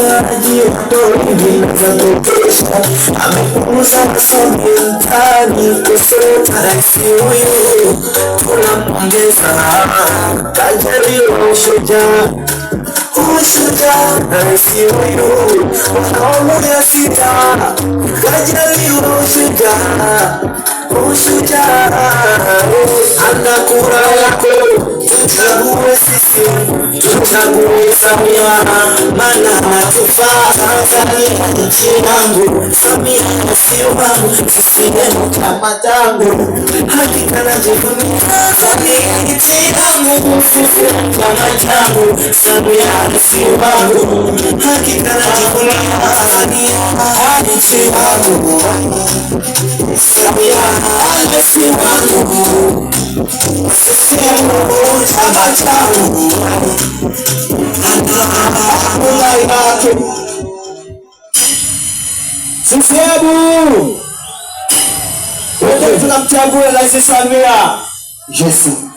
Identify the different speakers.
Speaker 1: ajiondoe vinazotokesha, amepunguza masomi mtaani kusota. Raisi huyu tunampongeza, kajaliwa ushujaa, ushujaa. Raisi huyu wanaomoja sita, kajaliwa ushujaa, ushujaa. Ana kura yako, tuchague sisi, tuchague Samia, maana anatufaa. Tanzania nchi yangu, Samia si wangu, CCM chama changu, hakika najivunia. Tanzania nchi yangu, CCM chama changu, Samia si wangu, hakika najivunia. Tanzania nchi yangu, Samia si wangu, CCM chama changu.
Speaker 2: CCM wote tunamchagua Rais Samia.
Speaker 1: Yesu.